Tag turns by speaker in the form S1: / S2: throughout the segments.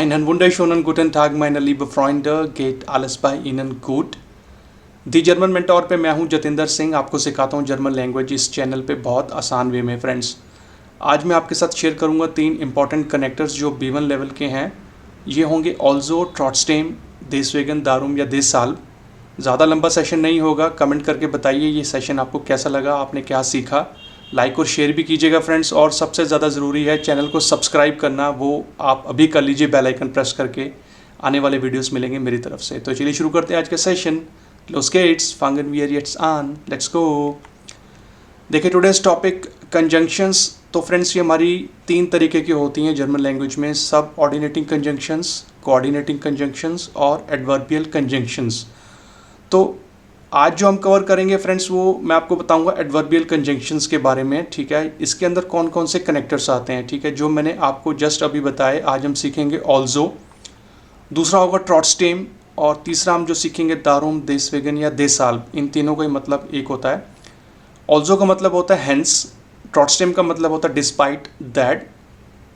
S1: Einen wunderschönen guten Tag meine liebe Freunde, geht alles bei Ihnen gut? दी German mentor पे मैं हूं जतिंदर सिंह, आपको सिखाता हूं जर्मन लैंग्वेज इस चैनल पे बहुत आसान वे में। फ्रेंड्स, आज मैं आपके साथ शेयर करूंगा 3 इंपॉर्टेंट कनेक्टर्स जो B1 लेवल के हैं। ये होंगे ऑल्जो, ट्रॉट्स्टेम, देसवेगन, दारूम या देसाल्ब। ज़्यादा लंबा सेशन नहीं होगा। कमेंट करके बताइए ये सेशन आपको कैसा लगा, आपने क्या सीखा। लाइक और शेयर भी कीजिएगा फ्रेंड्स, और सबसे ज़्यादा ज़रूरी है चैनल को सब्सक्राइब करना, वो आप अभी कर लीजिए बेल आइकन प्रेस करके। आने वाले वीडियोस मिलेंगे मेरी तरफ से। तो चलिए शुरू करते हैं आज का session. Los geht's, fangen wir jetzt an, let's go। देखिए टुडेज टॉपिक कंजंक्शंस। तो फ्रेंड्स ये हमारी 3 तरीके की होती हैं जर्मन लैंग्वेज में, सब ऑर्डिनेटिंग कंजंक्शंस, कोऑर्डिनेटिंग कंजंक्शंस और एडवर्बियल कंजंक्शंस। तो आज जो हम कवर करेंगे फ्रेंड्स, वो मैं आपको बताऊंगा एडवर्बियल कंजंक्शंस के बारे में, ठीक है। इसके अंदर कौन कौन से कनेक्टर्स आते हैं, ठीक है, जो मैंने आपको जस्ट अभी बताए। आज हम सीखेंगे ऑल्जो, दूसरा होगा ट्रॉट्स्टेम, और तीसरा हम जो सीखेंगे दारूम, देसवेगन या देसाल्ब। इन तीनों का ही मतलब एक होता है। ऑल्जो का मतलब होता है हेंस, ट्रॉट्स्टेम का मतलब होता है डिस्पाइट दैट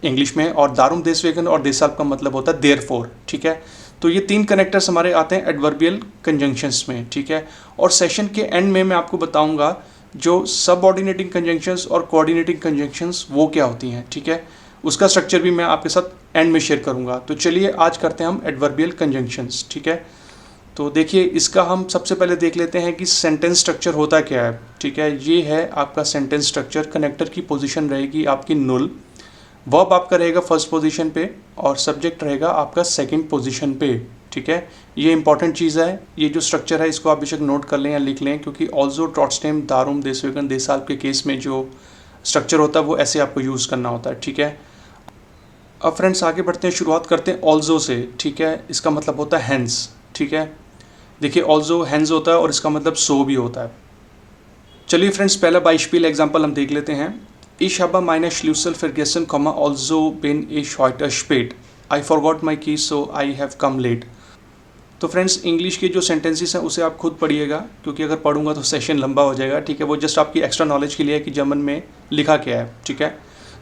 S1: इंग्लिश में, और दारूम, देसवेगन और देसाल्ब का मतलब होता है देयरफॉर, ठीक है। तो ये 3 कनेक्टर्स हमारे आते हैं एडवर्बियल कंजंक्शंस में, ठीक है। और सेशन के एंड में मैं आपको बताऊंगा जो सब ऑर्डिनेटिंग कंजंक्शंस और कोऑर्डिनेटिंग कंजंक्शंस वो क्या होती हैं, ठीक है। उसका स्ट्रक्चर भी मैं आपके साथ एंड में शेयर करूंगा। तो चलिए आज करते हैं हम एडवर्बियल कंजंक्शंस, ठीक है। तो देखिए इसका हम सबसे पहले देख लेते हैं कि सेंटेंस स्ट्रक्चर होता क्या है, ठीक है। ये है आपका सेंटेंस स्ट्रक्चर। कनेक्टर की पोजीशन रहेगी आपकी नुल, वर्ब आपका रहेगा फर्स्ट पोजीशन पे, और सब्जेक्ट रहेगा आपका सेकंड पोजीशन पे, ठीक है। ये इंपॉर्टेंट चीज़ है। ये जो स्ट्रक्चर है इसको आप बेशक नोट कर लें या लिख लें, क्योंकि ऑल्जो, ट्रॉट्स्टेम, दारूम, देसवेगन, देसाल्ब के केस में जो स्ट्रक्चर होता है वो ऐसे आपको यूज़ करना होता है, ठीक है। अब फ्रेंड्स आगे बढ़ते हैं, शुरुआत करते हैं ऑल्जो से, ठीक है। इसका मतलब होता है हैंस, ठीक है। देखिए ऑल्जो हैंस होता है और इसका मतलब सो भी होता है। चलिए फ्रेंड्स पहला बाइस्पिल एग्जांपल हम देख लेते हैं। Ich habe meine Schlüssel vergessen, also bin ich heute spät. I forgot my keys, so I have come late. तो फ्रेंड्स इंग्लिश के जो सेंटेंसेस हैं उसे आप खुद पढ़िएगा, क्योंकि अगर पढ़ूंगा तो सेशन लंबा हो जाएगा, ठीक है। वो जस्ट आपकी एक्स्ट्रा नॉलेज के लिए है कि जर्मन में लिखा क्या है, ठीक है।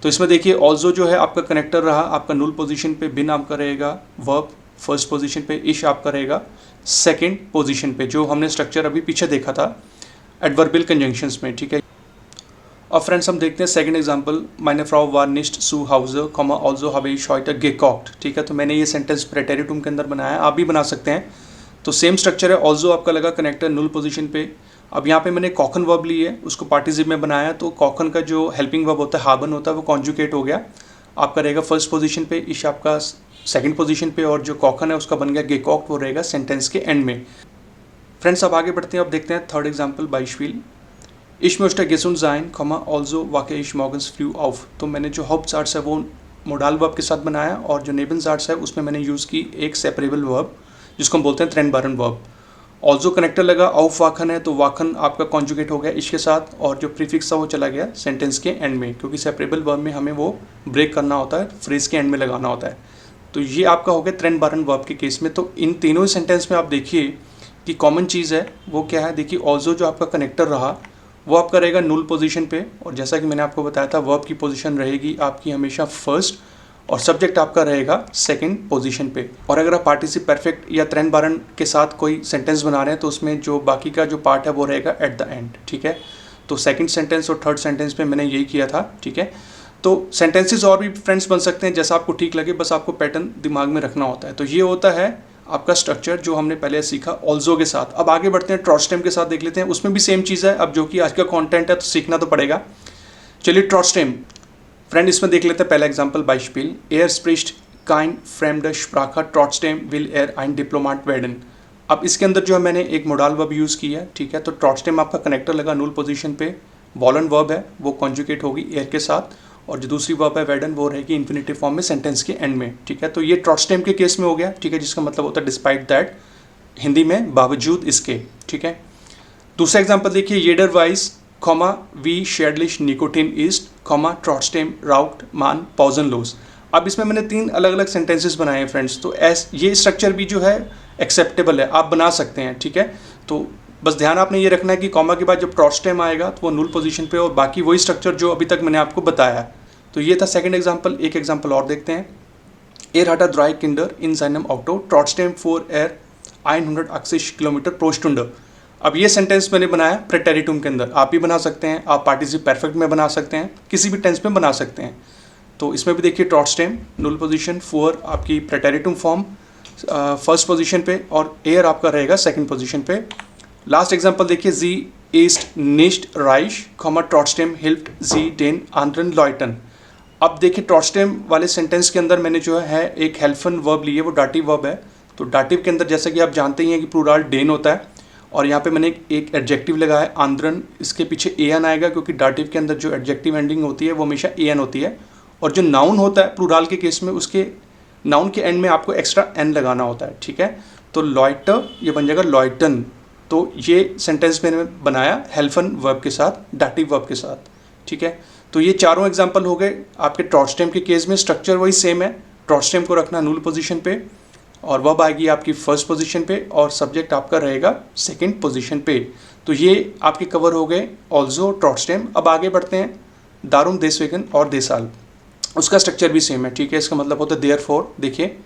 S1: तो इसमें देखिए ऑल्जो जो है आपका कनेक्टर रहा आपका नुल पोजीशन पे, बिन आपका रहेगा वर्ब फर्स्ट पोजीशन पे, इश आपका रहेगा सेकंड पोजीशन पे, जो हमने स्ट्रक्चर अभी पीछे देखा था एडवर्बियल कंजंक्शंस में, ठीक है। और फ्रेंड्स हम देखते हैं second example. meine Frau war nicht zu Hause, also habe ich heute gekocht, ठीक है। तो मैंने ये सेंटेंस प्रेटेरिटुम के अंदर बनाया है, आप भी बना सकते हैं। तो सेम स्ट्रक्चर है, ऑल्जो आपका लगा कनेक्टर नुल पोजीशन पे। अब यहाँ पे मैंने कॉखन वर्ब ली है, उसको पार्टिसिप में बनाया, तो कॉखन का जो हेल्पिंग वर्ब होता है हाबन होता है, वो कॉन्जुगेट हो गया, आपका रहेगा फर्स्ट पोजीशन पे, इश आपका सेकंड पोजीशन पे, और जो कॉखन है उसका बन गया गेकॉक्ट, वो रहेगा सेंटेंस के एंड में। फ्रेंड्स अब आगे बढ़ते हैं, अब देखते हैं थर्ड एग्जाम्पल बाइस्पिल। Ich möchte gesund sein, also wache ich morgens früh auf। तो मैंने जो Hauptsatz है वो मोडाल वर्ब के साथ बनाया, और जो Nebensätze है उसमें मैंने यूज़ की एक सेपरेबल वर्ब जिसको हम बोलते हैं ट्रेनबारन वर्ब। ऑल्जो कनेक्टर लगा, ऑफ वाखन है, तो वाखन आपका कॉन्जुगेट हो गया इश के साथ, और जो प्रीफिक्स था वो चला गया सेंटेंस के एंड में, क्योंकि सेपरेबल वर्ब में हमें वो ब्रेक करना होता है, फ्रेज के एंड में लगाना होता है। तो ये आपका हो गया ट्रेनबारन वर्ब के केस में। तो इन तीनों ही सेंटेंस में आप देखिए कि कॉमन चीज़ है वो क्या है। देखिए ऑल्जो जो आपका कनेक्टर रहा वो आपका रहेगा नुल पोजीशन पे, और जैसा कि मैंने आपको बताया था वर्ब की पोजीशन रहेगी आपकी हमेशा फर्स्ट, और सब्जेक्ट आपका रहेगा सेकंड पोजीशन पे। और अगर आप पार्टिसिप परफेक्ट या ट्रेनबारन के साथ कोई सेंटेंस बना रहे हैं तो उसमें जो बाकी का जो पार्ट है वो रहेगा एट द एंड, ठीक है। तो सेकंड सेंटेंस और थर्ड सेंटेंस में मैंने यही किया था, ठीक है। तो सेंटेंसेस और भी फ्रेंड्स बन सकते हैं जैसा आपको ठीक लगे, बस आपको पैटर्न दिमाग में रखना होता है। तो ये होता है आपका स्ट्रक्चर जो हमने पहले सीखा ऑल्जो के साथ। अब आगे बढ़ते हैं ट्रॉट्स्टेम के साथ, देख लेते हैं। उसमें भी सेम चीज़ है, अब जो कि आज का कंटेंट है तो सीखना तो पड़ेगा। चलिए ट्रॉट्स्टेम फ्रेंड इसमें देख लेते हैं पहला example बाइस्पिल। Er spricht kein fremde Sprache, trotzdem will er ein Diplomat werden। अब इसके अंदर जो है मैंने एक मोडाल वर्ब यूज़ किया है, ठीक है। तो ट्रॉट्स्टेम आपका कनेक्टर लगा नुल पोजीशन पे, वॉलन वर्ब है वो कॉन्जुगेट होगी एयर के साथ, और जो दूसरी वर्ब है वेडन वो रहेगी इन्फिनिटिव फॉर्म में सेंटेंस के एंड में, ठीक है। तो ये ट्रॉट्स्टेम के केस में हो गया, ठीक है, जिसका मतलब होता है डिस्पाइट दैट, हिंदी में बावजूद इसके, ठीक है। दूसरा एग्जांपल देखिए, येडर वाइस, वी शेडलिश निकोटिन ईस्ट, ट्रॉट्स्टेम राउट मान पॉजन लोस। अब इसमें मैंने 3 अलग अलग सेंटेंसेस बनाए हैं फ्रेंड्स। तो ये स्ट्रक्चर भी जो है एक्सेप्टेबल है, आप बना सकते हैं, ठीक है। तो बस ध्यान आपने ये रखना है कि कॉमा के बाद जब ट्रॉट्स्टेम आएगा तो वो नुल पोजीशन पे, और बाकी वही स्ट्रक्चर जो अभी तक मैंने आपको बताया है। तो ये था सेकंड एग्जांपल। एक एग्जांपल और देखते हैं। Er hat 3 Kinder in seinem Auto, trotzdem fuhr er 180 kilometre pro Stunde। अब ये सेंटेंस मैंने बनाया प्रेटेरिटुम के अंदर, आप भी बना सकते हैं, आप पार्टिसिप परफेक्ट में बना सकते हैं, किसी भी टेंस में बना सकते हैं। तो इसमें भी देखिए ट्रॉट्स्टेम नुल पोजीशन, फुअर आपकी प्रेटेरिटुम फॉर्म फर्स्ट पोजीशन पे और एयर आपका रहेगा सेकंड पोजीशन पे। लास्ट एग्जांपल देखिए, जी ईस्ट निस्ट राइश कॉमा ट्रॉट्स्टेम हिल्फ्ट जी डेन आंद्रन लॉयटन। अब देखिए ट्रॉट्स्टेम वाले सेंटेंस के अंदर मैंने जो है एक हेल्फन वर्ब ली है, वो डाटिव वर्ब है। तो डाटिव के अंदर जैसा कि आप जानते ही हैं कि प्लूरल डेन होता है, और यहाँ पे मैंने एक एडजेक्टिव लगाया है आंद्रन, इसके पीछे ए एन आएगा क्योंकि डाटिव के अंदर जो एडजेक्टिव एंडिंग होती है वो हमेशा ए एन होती है, और जो नाउन होता है प्लूरल के केस में उसके नाउन के एंड में आपको एक्स्ट्रा एन लगाना होता है, ठीक है। तो लॉयटर ये बन जाएगा लॉयटन। तो ये सेंटेंस मैंने बनाया हेल्फन वर्ब के साथ, डाटिव वर्ब के साथ, ठीक है। तो ये चारों एग्जाम्पल हो गए आपके ट्रॉट्स्टेम के केस में। स्ट्रक्चर वही सेम है, ट्रॉट्स्टेम को रखना नुल पोजीशन पे और वर्ब आएगी आपकी फर्स्ट पोजीशन पे और सब्जेक्ट आपका रहेगा सेकंड पोजीशन पे। तो ये आपके कवर हो गए ऑल्सो ट्रॉट्स्टेम। अब आगे बढ़ते हैं दारुम देसवेगन और देसाल, उसका स्ट्रक्चर भी सेम है, ठीक है। इसका मतलब होता है देयरफॉर। देखिए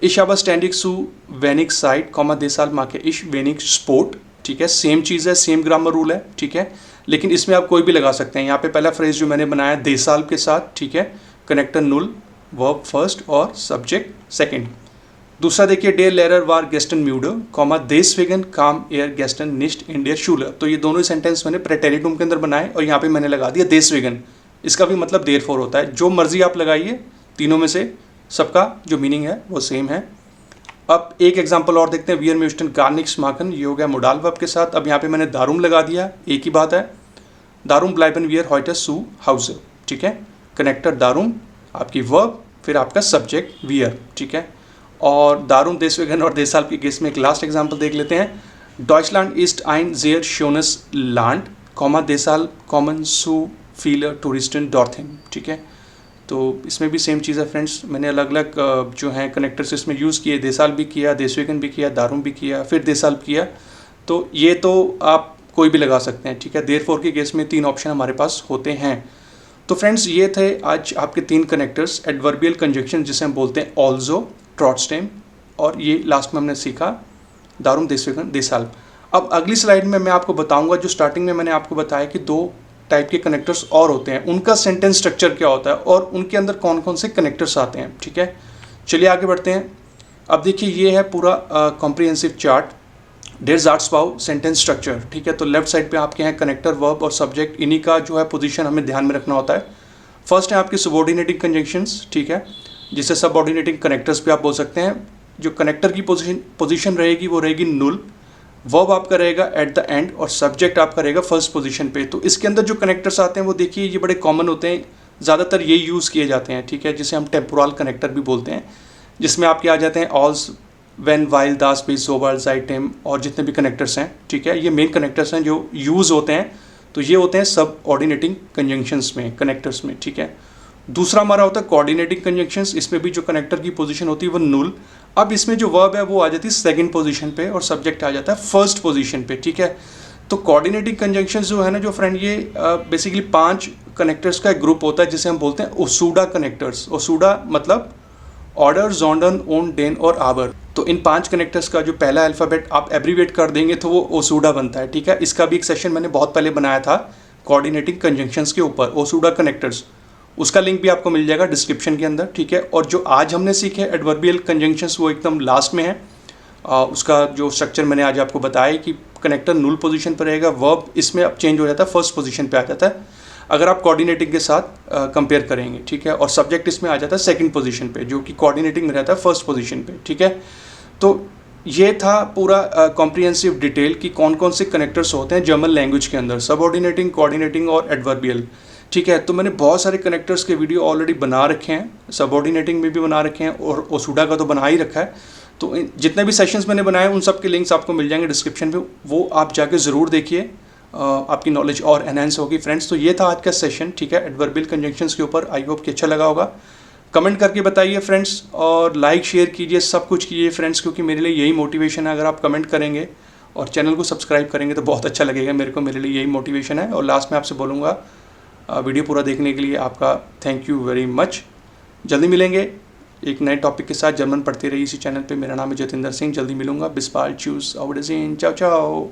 S1: इश आवर स्टैंडिंग सू वेनिक साइड कॉमा देसाल माँ के इश वेनिक स्पोर्ट, ठीक है। सेम चीज़ है, सेम ग्रामर रूल है, ठीक है। लेकिन इसमें आप कोई भी लगा सकते हैं। यहाँ पे पहला फ्रेज जो मैंने बनाया देसाल के साथ, ठीक है, कनेक्टर नुल, वर्ब फर्स्ट और सब्जेक्ट सेकंड। दूसरा देखिए डेर लेरर वार गेस्टन म्यूडर कॉमा देसवेगन काम एयर गेस्टन निस्ट इन डेयर शूलर। तो ये दोनों सेंटेंस मैंने प्रेटेरिटुम के अंदर बनाए और यहाँ पे मैंने लगा दिया देसवेगन। इसका भी मतलब देयरफॉर होता है। जो मर्जी आप लगाइए, तीनों में से सबका जो मीनिंग है वो सेम है। अब एक एग्जांपल और देखते हैं, वियर म्यूस्टन गार्निक्स माखन, ये हो गया मोडाल वर्ब के साथ। अब यहाँ पे मैंने दारुम लगा दिया, एक ही बात है। दारुम ब्लाइबन वियर हॉइटर सू हाउस, ठीक है। कनेक्टर दारुम आपकी वर्ब, फिर आपका सब्जेक्ट वियर, ठीक है। और दारुम देसवेगन और देसाल के केस में एक लास्ट एग्जाम्पल देख लेते हैं। डॉइचलैंड इस्ट आइन जेयर शोनस लैंड कॉमा देसाल कॉमन सू फीलर टूरिस्टन डॉर्थिम, ठीक है। तो इसमें भी सेम चीज़ है फ्रेंड्स। मैंने अलग अलग जो हैं कनेक्टर्स इसमें यूज़ किए, देसाल भी किया, देसवेगन भी किया, दारुम भी किया, फिर देसाल किया। तो ये तो आप कोई भी लगा सकते हैं, ठीक है। देयरफॉर के केस में 3 ऑप्शन हमारे पास होते हैं। तो फ्रेंड्स ये थे आज आपके 3 कनेक्टर्स, एडवर्बियल कंजक्शन जिसे हम बोलते हैं ऑल्सो, ट्रॉट्स्टेम, और ये लास्ट में हमने सीखा दारुम देसवेगन देसाल। अब अगली स्लाइड में मैं आपको बताऊंगा, जो स्टार्टिंग में मैंने आपको बताया कि 2 टाइप के कनेक्टर्स और होते हैं, उनका सेंटेंस स्ट्रक्चर क्या होता है और उनके अंदर कौन कौन से कनेक्टर्स आते हैं, ठीक है। चलिए आगे बढ़ते हैं। अब देखिए ये है पूरा कॉम्प्रिहेंसिव चार्ट, डेर ज़ार्ट्सबाउ सेंटेंस स्ट्रक्चर, ठीक है। तो लेफ्ट साइड पे आपके हैं कनेक्टर, वर्ब और सब्जेक्ट, इन्हीं का जो है पोजीशन हमें ध्यान में रखना होता है। फर्स्ट है आपकी सबऑर्डिनेटिंग कंजंक्शंस, ठीक है, जिसे सबऑर्डिनेटिंग कनेक्टर्स भी आप बोल सकते हैं। जो कनेक्टर की पोजीशन रहेगी वो रहेगी नुल, वर्ब आपका रहेगा एट द एंड और सब्जेक्ट आपका रहेगा फर्स्ट पोजीशन पे। तो इसके अंदर जो कनेक्टर्स आते हैं वो देखिए ये बड़े कॉमन होते हैं, ज़्यादातर ये यूज़ किए जाते हैं, ठीक है, जिसे हम टेम्पोरल कनेक्टर भी बोलते हैं, जिसमें आपके आ जाते हैं ऑल्स, व्हेन, वाइल, दास, बीस, सोबाल, जाइटेम और जितने भी कनेक्टर्स हैं, ठीक है। ये मेन कनेक्टर्स हैं जो यूज़ होते हैं। तो ये होते हैं सब ऑर्डिनेटिंग कंजंक्शंस में, कनेक्टर्स में, ठीक है। दूसरा हमारा होता है कोऑर्डिनेटिंग कंजंक्शंस, इसमें भी जो कनेक्टर की पोजीशन होती है वो नुल। अब इसमें जो वर्ब है वो आ जाती है सेकंड पोजीशन पे और सब्जेक्ट आ जाता है फर्स्ट पोजीशन पे, ठीक है। तो कोऑर्डिनेटिंग कंजंक्शंस जो है ना जो फ्रेंड, ये बेसिकली 5 कनेक्टर्स का एक ग्रुप होता है जिसे हम बोलते हैं ओसूडा कनेक्टर्स। ओसूडा मतलब ऑर्डर, जोंडन, ओन, डेन और आवर। तो इन 5 कनेक्टर्स का जो पहला अल्फ़ाबेट आप एब्रीवेट कर देंगे तो वो ओसूडा बनता है, ठीक है। इसका भी एक सेशन मैंने बहुत पहले बनाया था कोऑर्डिनेटिंग कंजंक्शंस के ऊपर, ओसूडा कनेक्टर्स, उसका लिंक भी आपको मिल जाएगा डिस्क्रिप्शन के अंदर, ठीक है। और जो आज हमने सीखे एडवर्बियल कंजंक्शंस वो एकदम लास्ट में है। उसका जो स्ट्रक्चर मैंने आज आपको बताया कि कनेक्टर नुल पोजीशन पर रहेगा, वर्ब इसमें अब चेंज हो जाता है, फर्स्ट पोजीशन पे आ जाता है अगर आप कोऑर्डिनेटिंग के साथ कंपेयर करेंगे, ठीक है। और सब्जेक्ट इसमें आ जाता है सेकंड पोजीशन पे, जो कि कोऑर्डिनेटिंग में रहता है फर्स्ट पोजीशन पे, ठीक है। तो ये था पूरा कॉम्प्रिहेंसिव डिटेल कि कौन कौन से कनेक्टर्स होते हैं जर्मन लैंग्वेज के अंदर, सबऑर्डिनेटिंग, कोऑर्डिनेटिंग और एडवर्बियल, ठीक है। तो मैंने बहुत सारे कनेक्टर्स के वीडियो ऑलरेडी बना रखे हैं, सबऑर्डिनेटिंग में भी बना रखे हैं और ओसूडा का तो बना ही रखा है। तो जितने भी सेशंस मैंने बनाए उन सब के लिंक्स आपको मिल जाएंगे डिस्क्रिप्शन पे, वो आप जाके ज़रूर देखिए, आपकी नॉलेज और एनहेंस होगी फ्रेंड्स। तो ये था आज का सेशन, ठीक है, एडवर्बियल कंजंक्शंस के ऊपर। आई होप कि अच्छा लगा होगा। कमेंट करके बताइए फ्रेंड्स, और लाइक शेयर कीजिए, सब कुछ कीजिए फ्रेंड्स, क्योंकि मेरे लिए यही मोटिवेशन है। अगर आप कमेंट करेंगे और चैनल को सब्सक्राइब करेंगे तो बहुत अच्छा लगेगा मेरे को, मेरे लिए यही मोटिवेशन है। और लास्ट में आपसे बोलूँगा, वीडियो पूरा देखने के लिए आपका थैंक यू वेरी मच। जल्दी मिलेंगे एक नए टॉपिक के साथ जर्मन पढ़ते रहिए इसी चैनल पे। मेरा नाम है जतिंदर सिंह, जल्दी मिलूंगा। बिस बाल्ड, चूस, auf Wiedersehen, चाओ चाओ।